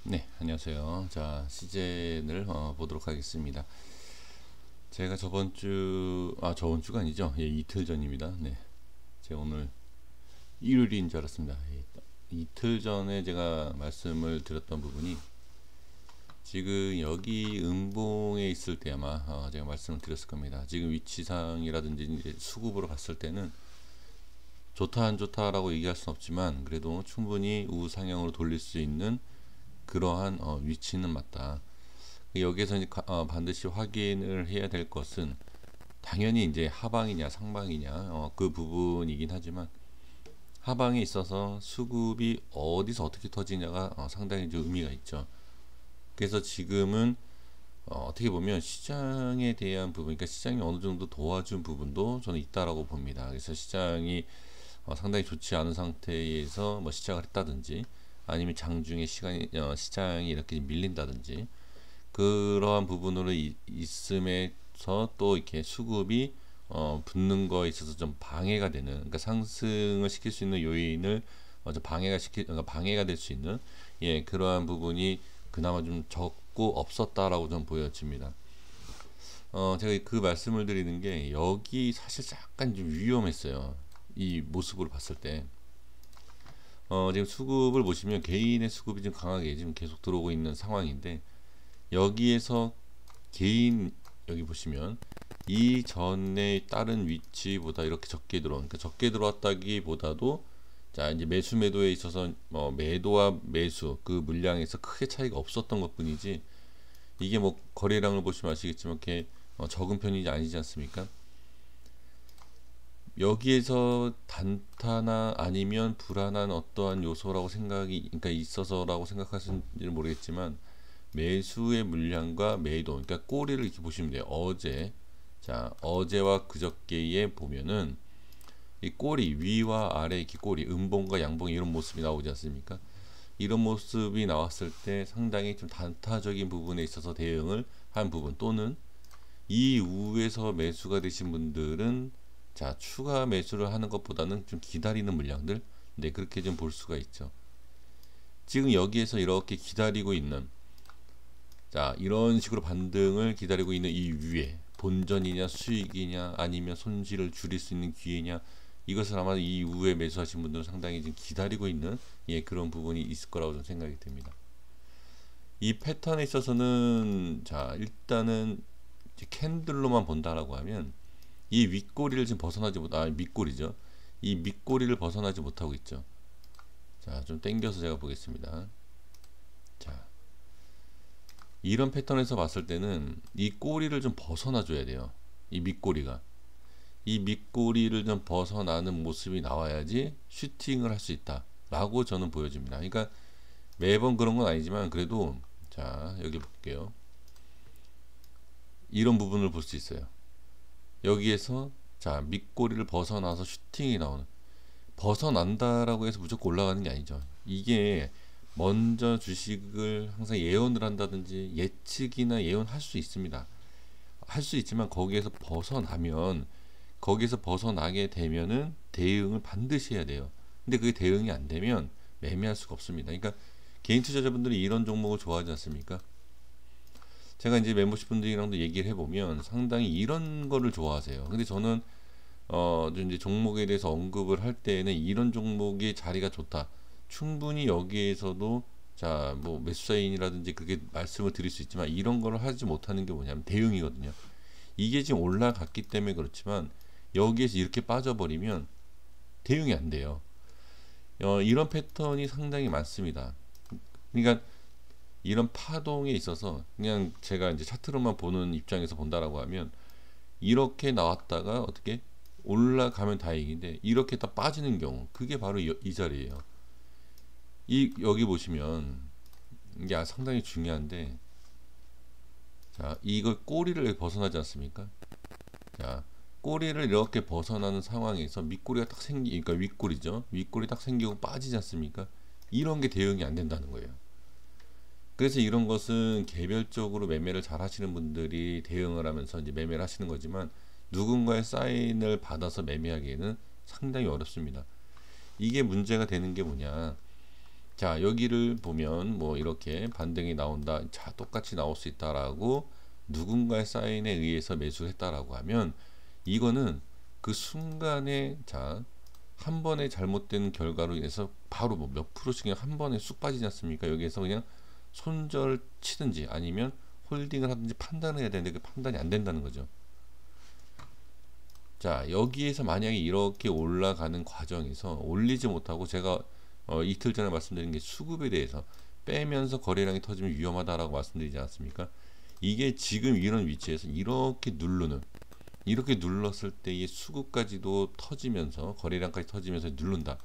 네, 안녕하세요. 자, 시젠을 보도록 하겠습니다. 제가 저번 주가 아니죠. 예, 이틀 전입니다. 네, 제가 오늘 일요일인 줄 알았습니다. 예, 이틀 전에 제가 말씀을 드렸던 부분이 지금 여기 음봉에 있을 때 아마 제가 말씀을 드렸을 겁니다. 지금 위치상이라든지 이제 수급으로 봤을 때는 좋다 안 좋다라고 얘기할 수는 없지만 그래도 충분히 우상향으로 돌릴 수 있는 그러한 위치는 맞다. 여기에서 이제 반드시 확인을 해야 될 것은 당연히 이제 하방이냐 상방이냐 그 부분이긴 하지만 하방에 있어서 수급이 어디서 어떻게 터지냐가 상당히 좀 의미가 있죠. 그래서 지금은 어떻게 보면 시장에 대한 부분, 그러니까 시장이 어느 정도 도와준 부분도 저는 있다라고 봅니다. 그래서 시장이 상당히 좋지 않은 상태에서 뭐 시작을 했다든지 아니면 장중에 시장이 이렇게 밀린다든지 그러한 부분으로 있음에서 또 이렇게 수급이 붙는 거에 있어서 좀 방해가 되는, 그러니까 상승을 시킬 수 있는 요인을 좀 그러니까 방해가 될 수 있는 그러한 부분이 그나마 좀 적고 없었다라고 좀 보여집니다. 제가 그 말씀을 드리는 게 여기 사실 약간 좀 위험했어요. 이 모습으로 봤을 때. 지금 수급을 보시면 개인의 수급이 좀 강하게 지금 계속 들어오고 있는 상황인데 여기에서 개인 여기 보시면 이 전에 다른 위치보다 이렇게 적게 들어온, 그러니까 적게 들어왔다기보다도 자 이제 매수 매도에 있어서 매도와 매수 그 물량에서 크게 차이가 없었던 것뿐이지 이게 뭐 거래량을 보시면 아시겠지만 이렇게 적은 편이 아니지 않습니까? 여기에서 단타나 아니면 불안한 어떠한 요소라고 그러니까 있어서라고 생각하시는지는 모르겠지만 매수의 물량과 매도, 그러니까 꼬리를 이렇게 보시면 돼요. 어제와 그저께에 보면은 이 꼬리 위와 아래 이렇게 꼬리 음봉과 양봉 이런 모습이 나오지 않습니까? 이런 모습이 나왔을 때 상당히 좀 단타적인 부분에 있어서 대응을 한 부분 또는 이후에서 매수가 되신 분들은 자 추가 매수를 하는 것보다는 좀 기다리는 물량들, 네 그렇게 좀 볼 수가 있죠. 지금 여기에서 이렇게 기다리고 있는 자 이런 식으로 반등을 기다리고 있는 이 위에 본전이냐 수익이냐 아니면 손실을 줄일 수 있는 기회냐, 이것을 아마 이 이후에 매수하신 분들은 상당히 지금 기다리고 있는 그런 부분이 있을 거라고 좀 생각이 됩니다. 이 패턴에 있어서는 자 일단은 캔들로만 본다라고 하면 이 윗꼬리를 지금 벗어나지 밑꼬리죠. 이 밑꼬리를 벗어나지 못하고 있죠. 자, 좀 당겨서 제가 보겠습니다. 자, 이런 패턴에서 봤을 때는 이 꼬리를 좀 벗어나 줘야 돼요. 이 밑꼬리를 좀 벗어나는 모습이 나와야지 슈팅을 할 수 있다라고 저는 보여집니다. 그러니까 매번 그런 건 아니지만 그래도 자, 여기 볼게요. 이런 부분을 볼 수 있어요. 여기에서 자 밑꼬리를 벗어나서 슈팅이 나오는, 벗어난다라고 해서 무조건 올라가는 게 아니죠. 이게 먼저 주식을 항상 예언을 한다든지 예측이나 예언할 수 있습니다. 할 수 있지만 거기에서 벗어나게 되면은 대응을 반드시 해야 돼요. 근데 그게 대응이 안 되면 매매할 수가 없습니다. 그러니까 개인 투자자분들이 이런 종목을 좋아하지 않습니까? 제가 이제 멤버십 분들이랑도 얘기를 해보면 상당히 이런 거를 좋아하세요. 근데 저는 이제 종목에 대해서 언급을 할 때에는 이런 종목의 자리가 좋다. 충분히 여기에서도 자 뭐 매수사인이라든지 그게 말씀을 드릴 수 있지만 이런 거를 하지 못하는 게 뭐냐면 대응이거든요. 이게 지금 올라갔기 때문에 그렇지만 여기에서 이렇게 빠져버리면 대응이 안 돼요. 이런 패턴이 상당히 많습니다. 그러니까 이런 파동에 있어서 그냥 제가 이제 차트로만 보는 입장에서 본다라고 하면 이렇게 나왔다가 어떻게 올라가면 다행인데 이렇게 딱 빠지는 경우 그게 바로 이 자리예요. 여기 보시면 이게 상당히 중요한데 자 이걸 꼬리를 벗어나지 않습니까? 자 꼬리를 이렇게 벗어나는 상황에서 밑꼬리가 딱 그러니까 윗꼬리죠. 윗꼬리 딱 생기고 빠지지 않습니까? 이런 게 대응이 안 된다는 거예요. 그래서 이런 것은 개별적으로 매매를 잘 하시는 분들이 대응을 하면서 이제 매매를 하시는 거지만 누군가의 사인을 받아서 매매하기에는 상당히 어렵습니다. 이게 문제가 되는 게 뭐냐? 자, 여기를 보면 뭐 이렇게 반등이 나온다. 자, 똑같이 나올 수 있다라고 누군가의 사인에 의해서 매수를 했다라고 하면 이거는 그 순간에 자, 한 번의 잘못된 결과로 인해서 바로 뭐 몇 프로씩 그냥 한 번에 쑥 빠지지 않습니까? 여기에서 그냥 손절 치든지 아니면 홀딩을 하든지 판단을 해야 되는데 그 판단이 안 된다는 거죠. 자, 여기에서 만약에 이렇게 올라가는 과정에서 올리지 못하고 제가 이틀 전에 말씀드린 게 수급에 대해서 빼면서 거래량이 터지면 위험하다라고 말씀드리지 않았습니까? 이게 지금 이런 위치에서 이렇게 눌렀을 때의 수급까지도 터지면서 거래량까지 터지면서 누른다.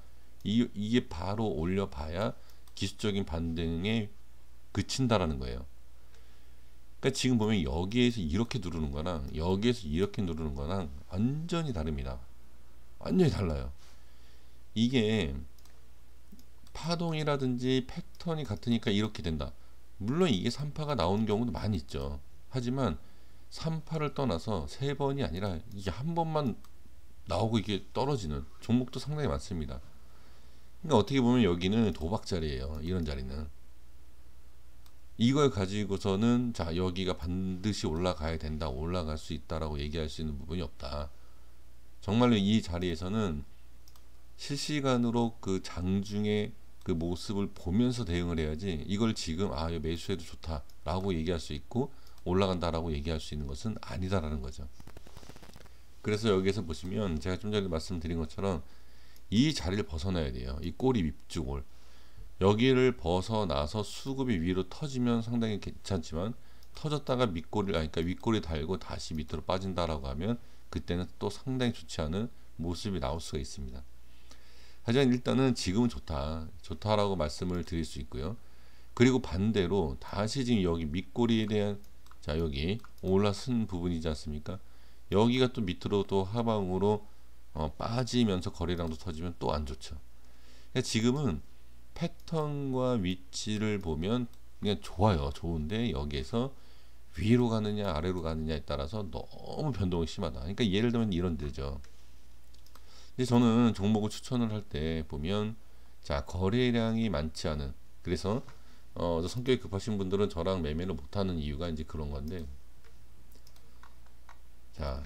이게 바로 올려봐야 기술적인 반등에 그친다라는 거예요. 그러니까 지금 보면 여기에서 이렇게 누르는 거랑 여기에서 이렇게 누르는 거랑 완전히 다릅니다. 완전히 달라요. 이게 파동이라든지 패턴이 같으니까 이렇게 된다. 물론 이게 3파가 나오는 경우도 많이 있죠. 하지만 3파를 떠나서 3번이 아니라 이게 한 번만 나오고 이게 떨어지는 종목도 상당히 많습니다. 그러니까 어떻게 보면 여기는 도박 자리예요. 이런 자리는. 이걸 가지고서는 자, 여기가 반드시 올라가야 된다, 올라갈 수 있다라고 얘기할 수 있는 부분이 없다. 정말로 이 자리에서는 실시간으로 그 장중의 그 모습을 보면서 대응을 해야지 이걸 지금 아, 매수해도 좋다라고 얘기할 수 있고 올라간다라고 얘기할 수 있는 것은 아니다라는 거죠. 그래서 여기에서 보시면 제가 좀 전에 말씀드린 것처럼 이 자리를 벗어나야 돼요. 이 꼬리 윗줄을 여기를 벗어나서 수급이 위로 터지면 상당히 괜찮지만 터졌다가 그러니까 윗꼬리 달고 다시 밑으로 빠진다라고 하면 그때는 또 상당히 좋지 않은 모습이 나올 수가 있습니다. 하지만 일단은 지금은 좋다라고 말씀을 드릴 수 있고요. 그리고 반대로 다시 지금 여기 밑꼬리에 대한 자, 여기 올라선 부분이지 않습니까? 여기가 또 밑으로 또 하방으로 빠지면서 거래량도 터지면 또 안 좋죠. 그러니까 지금은 패턴과 위치를 보면 그냥 좋아요. 좋은데 여기에서 위로 가느냐 아래로 가느냐에 따라서 너무 변동이 심하다. 그러니까 예를 들면 이런 데죠. 근데 저는 종목을 추천을 할 때 보면 자, 거래량이 많지 않은, 그래서 성격이 급하신 분들은 저랑 매매를 못하는 이유가 이제 그런 건데, 자,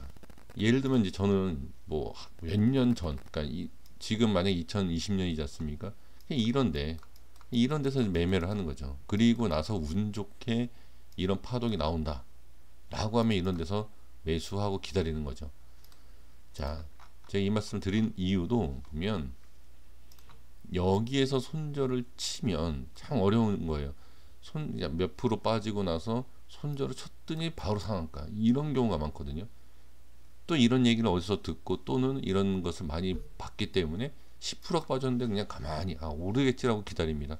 예를 들면 이제 저는 뭐 몇 년 전, 그러니까 지금 만약 2020년이지 않습니까? 이런 데서 매매를 하는 거죠. 그리고 나서 운 좋게 이런 파동이 나온다 라고 하면 이런 데서 매수하고 기다리는 거죠. 자, 제가 이 말씀 드린 이유도 보면 여기에서 손절을 치면 참 어려운 거예요. 몇 프로 빠지고 나서 손절을 쳤더니 바로 상한가, 이런 경우가 많거든요. 또 이런 얘기를 어디서 듣고 또는 이런 것을 많이 봤기 때문에 10%가 빠졌는데 그냥 가만히 오르겠지라고 기다립니다.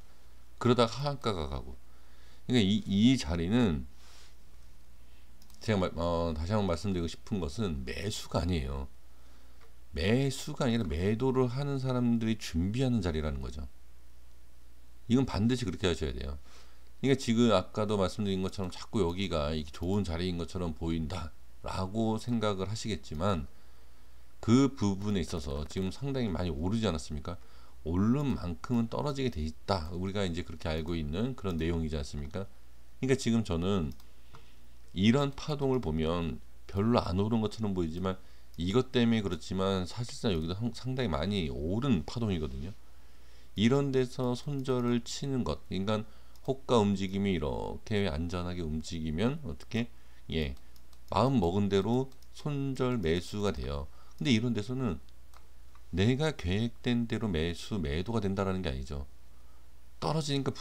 그러다가 하한가가 가고. 그러니까 이 자리는 제가 다시 한번 말씀드리고 싶은 것은 매수가 아니에요. 매수가 아니라 매도를 하는 사람들이 준비하는 자리라는 거죠. 이건 반드시 그렇게 하셔야 돼요. 그러니까 지금 아까도 말씀드린 것처럼 자꾸 여기가 좋은 자리인 것처럼 보인다 라고 생각을 하시겠지만 그 부분에 있어서 지금 상당히 많이 오르지 않았습니까? 오른 만큼은 떨어지게 돼 있다. 우리가 이제 그렇게 알고 있는 그런 내용이지 않습니까? 그러니까 지금 저는 이런 파동을 보면 별로 안 오른 것처럼 보이지만 이것 때문에 그렇지만 사실상 여기도 상당히 많이 오른 파동이거든요. 이런 데서 손절을 치는 것, 인간 호가 움직임이 이렇게 안전하게 움직이면 어떻게 마음 먹은 대로 손절 매수가 돼요. 근데 이런 데서는 내가 계획된 대로 매도가 된다라는 게 아니죠. 떨어지니까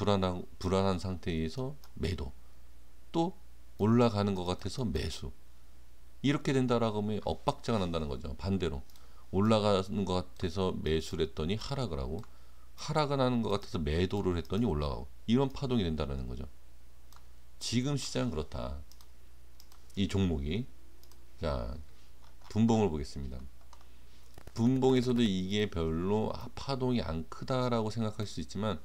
불안한 상태에서 매도, 또 올라가는 것 같아서 매수, 이렇게 된다라고 하면 엇박자가 난다는 거죠. 반대로 올라가는 것 같아서 매수를 했더니 하락을 하고, 하락을 하는 것 같아서 매도를 했더니 올라가고, 이런 파동이 된다는 거죠. 지금 시장은 그렇다. 이 종목이. 자, 분봉을 보겠습니다. 분봉에서도 이게 별로 파동이 안 크다라고 생각할 수 있지만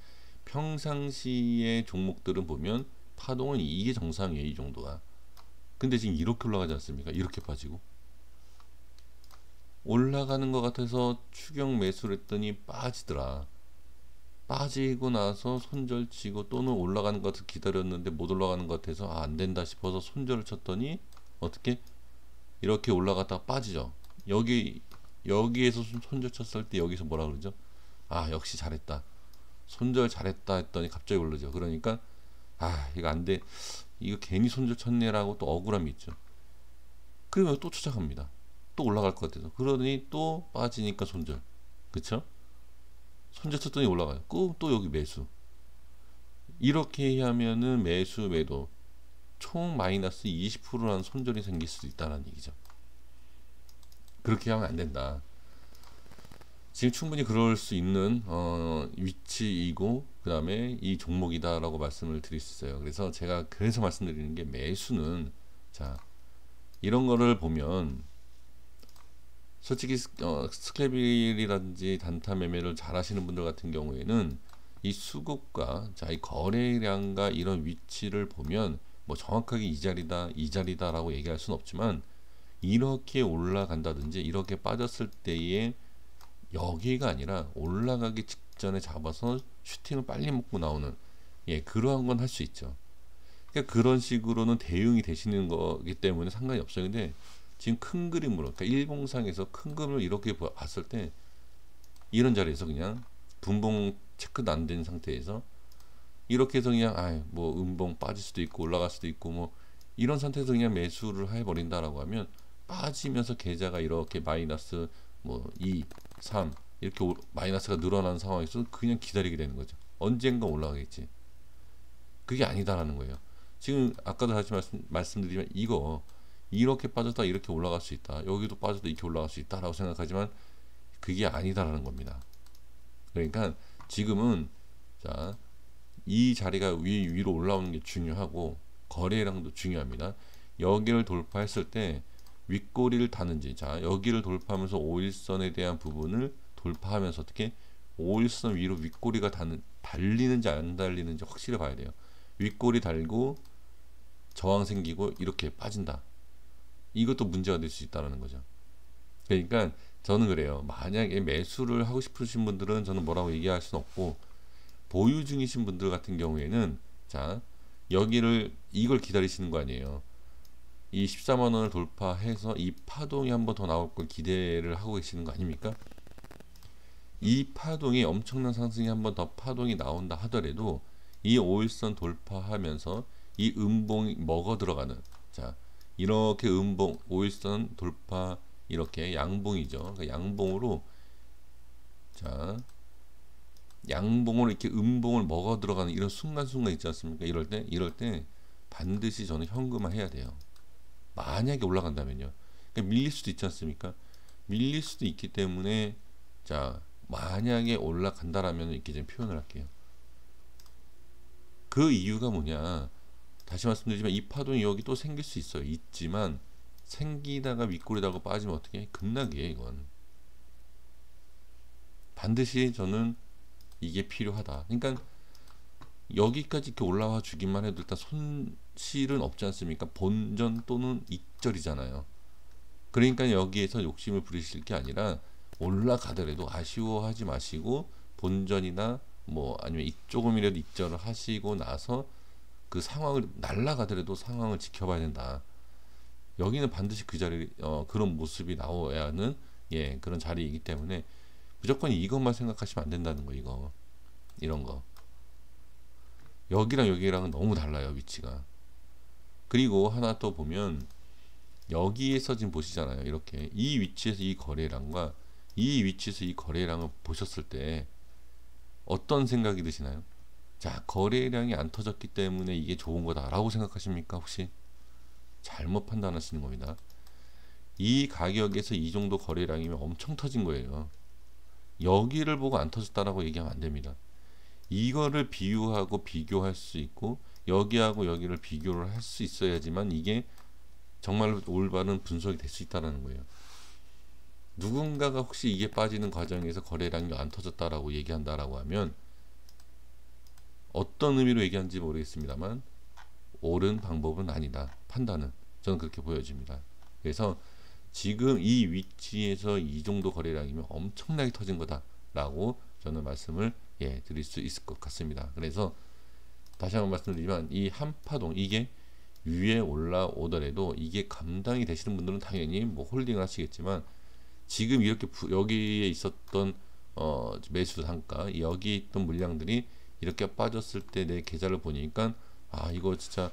평상시의 종목들은 보면 파동은 이게 정상이에요. 이 정도가. 근데 지금 이렇게 올라가지 않습니까? 이렇게 빠지고 올라가는 것 같아서 추격 매수를 했더니 빠지더라. 빠지고 나서 손절치고 또는 올라가는 것 같아서 기다렸는데 못 올라가는 것 같아서 안 된다 싶어서 손절을 쳤더니 어떻게 이렇게 올라갔다가 빠지죠. 여기에서 손절 쳤을 때 여기서 뭐라 그러죠? 아, 역시 잘했다. 손절 잘했다 했더니 갑자기 오르죠. 그러니까 아, 이거 안 돼. 이거 괜히 손절 쳤네라고 또 억울함이 있죠. 그러면 또 투자합니다. 또 올라갈 것 같아서. 그러더니 또 빠지니까 손절. 그쵸? 손절 쳤더니 올라가요. 또 여기 매수. 이렇게 하면은 매수 매도 총 마이너스 20%라는 손절이 생길 수도 있다는 얘기죠. 그렇게 하면 안 된다. 지금 충분히 그럴 수 있는 위치이고 그 다음에 이 종목이다라고 말씀을 드릴 수 있어요. 그래서 제가 그래서 말씀드리는 게 매수는 자 이런 거를 보면 솔직히 스크래빌이라든지 단타 매매를 잘 하시는 분들 같은 경우에는 이 수급과 자 이 거래량과 이런 위치를 보면 뭐 정확하게 이 자리다 이 자리다라고 얘기할 수는 없지만 이렇게 올라간다든지 이렇게 빠졌을 때에 여기가 아니라 올라가기 직전에 잡아서 슈팅을 빨리 먹고 나오는 예 그러한 건 할 수 있죠. 그러니까 그런 식으로는 대응이 되시는 거기 때문에 상관이 없어요. 근데 지금 큰 그림으로 그러니까 일봉상에서 큰 그림을 이렇게 봤을 때 이런 자리에서 그냥 분봉 체크도 안 된 상태에서 이렇게 해서 그냥 뭐 음봉 빠질 수도 있고 올라갈 수도 있고 뭐 이런 상태에서 그냥 매수를 해버린다라고 하면 빠지면서 계좌가 이렇게 마이너스 뭐 2, 3 이렇게 마이너스가 늘어나는 상황에서 그냥 기다리게 되는 거죠. 언젠가 올라가겠지. 그게 아니다라는 거예요. 지금 아까도 다시 말씀드리지만 이거 이렇게 빠졌다 이렇게 올라갈 수 있다. 여기도 빠졌다 이렇게 올라갈 수 있다라고 생각하지만 그게 아니다라는 겁니다. 그러니까 지금은 자, 이 자리가 위로 올라오는 게 중요하고 거래량도 중요합니다. 여기를 돌파했을 때 윗꼬리를 다는지 자 여기를 돌파하면서 5일선에 대한 부분을 돌파하면서 어떻게 5일선 위로 윗꼬리가 달리는지 안 달리는지 확실히 봐야 돼요. 윗꼬리 달고 저항 생기고 이렇게 빠진다. 이것도 문제가 될 수 있다는 거죠. 그러니까 저는 그래요. 만약에 매수를 하고 싶으신 분들은 저는 뭐라고 얘기할 수는 없고 보유 중이신 분들 같은 경우에는 자 이걸 기다리시는 거 아니에요. 이 14만원을 돌파해서 이 파동이 한 번 더 나올 걸 기대를 하고 계시는 거 아닙니까? 이 파동이 엄청난 상승이 한 번 더 파동이 나온다 하더라도 이 5일선 돌파하면서 이 음봉이 먹어 들어가는 자 이렇게 음봉 5일선 돌파 이렇게 양봉이죠. 그러니까 양봉으로 자 양봉으로 이렇게 음봉을 먹어 들어가는 이런 순간순간 있지 않습니까? 이럴 때 반드시 저는 현금화 해야 돼요. 만약에 올라간다면요. 그러니까 밀릴 수도 있지 않습니까? 밀릴 수도 있기 때문에 자 만약에 올라간다라면 이렇게 좀 표현을 할게요. 그 이유가 뭐냐? 다시 말씀드리지만 이 파동이 여기 또 생길 수 있어요. 있지만 생기다가 윗골이 달고 빠지면 어떻게 급락이에요. 이건 반드시 저는 이게 필요하다. 그러니까 여기까지 이렇게 올라와 주기만 해도 일단 손실은 없지 않습니까? 본전 또는 익절이잖아요. 그러니까 여기에서 욕심을 부리실 게 아니라 올라가더라도 아쉬워하지 마시고 본전이나 뭐 아니면 조금이라도 익절을 하시고 나서 그 상황을 날라가더라도 상황을 지켜봐야 된다. 여기는 반드시 그 자리 그런 모습이 나와야 하는 예 그런 자리이기 때문에 무조건 이것만 생각하시면 안 된다는 거 이거 이런 거 여기랑 여기랑은 너무 달라요 위치가. 그리고 하나 또 보면 여기에서 지금 보시잖아요. 이렇게 이 위치에서 이 거래량과 이 위치에서 이 거래량을 보셨을 때 어떤 생각이 드시나요? 자 거래량이 안 터졌기 때문에 이게 좋은 거다 라고 생각하십니까? 혹시 잘못 판단하시는 겁니다. 이 가격에서 이 정도 거래량이면 엄청 터진 거예요. 여기를 보고 안 터졌다라고 얘기하면 안 됩니다. 이거를 비유하고 비교할 수 있고 여기하고 여기를 비교를 할 수 있어야지만 이게 정말로 올바른 분석이 될 수 있다는 거예요. 누군가가 혹시 이게 빠지는 과정에서 거래량이 안 터졌다라고 얘기한다라고 하면 어떤 의미로 얘기하는지 모르겠습니다만 옳은 방법은 아니다. 판단은 저는 그렇게 보여집니다. 그래서 지금 이 위치에서 이 정도 거래량이면 엄청나게 터진 거다라고 저는 말씀을 드릴 수 있을 것 같습니다. 그래서 다시 한번 말씀드리지만 이 한파동 이게 위에 올라오더라도 이게 감당이 되시는 분들은 당연히 뭐 홀딩을 하시겠지만 지금 이렇게 여기에 있었던 매수 단가 여기 있던 물량들이 이렇게 빠졌을 때 내 계좌를 보니까 아 이거 진짜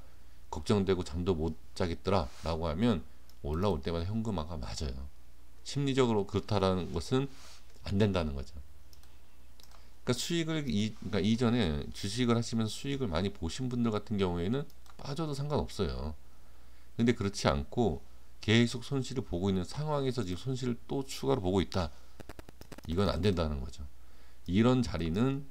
걱정되고 잠도 못 자겠더라 라고 하면 올라올 때마다 현금화가 맞아요. 심리적으로 그렇다라는 것은 안 된다는 거죠. 그러니까 수익을 그러니까 이전에 주식을 하시면서 수익을 많이 보신 분들 같은 경우에는 빠져도 상관없어요. 근데 그렇지 않고 계속 손실을 보고 있는 상황에서 지금 손실을 또 추가로 보고 있다. 이건 안 된다는 거죠. 이런 자리는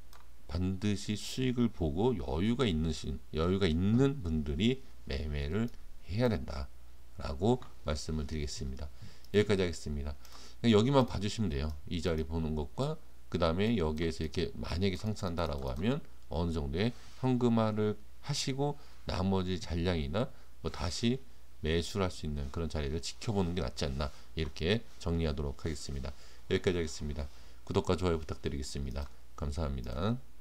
반드시 수익을 보고 여유가 있는 분들이 매매를 해야 된다라고 말씀을 드리겠습니다. 여기까지 하겠습니다. 여기만 봐주시면 돼요. 이 자리 보는 것과 그 다음에 여기에서 이렇게 만약에 상승한다라고 하면 어느 정도의 현금화를 하시고 나머지 잔량이나 뭐 다시 매수를 할 수 있는 그런 자리를 지켜보는 게 낫지 않나 이렇게 정리하도록 하겠습니다. 여기까지 하겠습니다. 구독과 좋아요 부탁드리겠습니다. 감사합니다.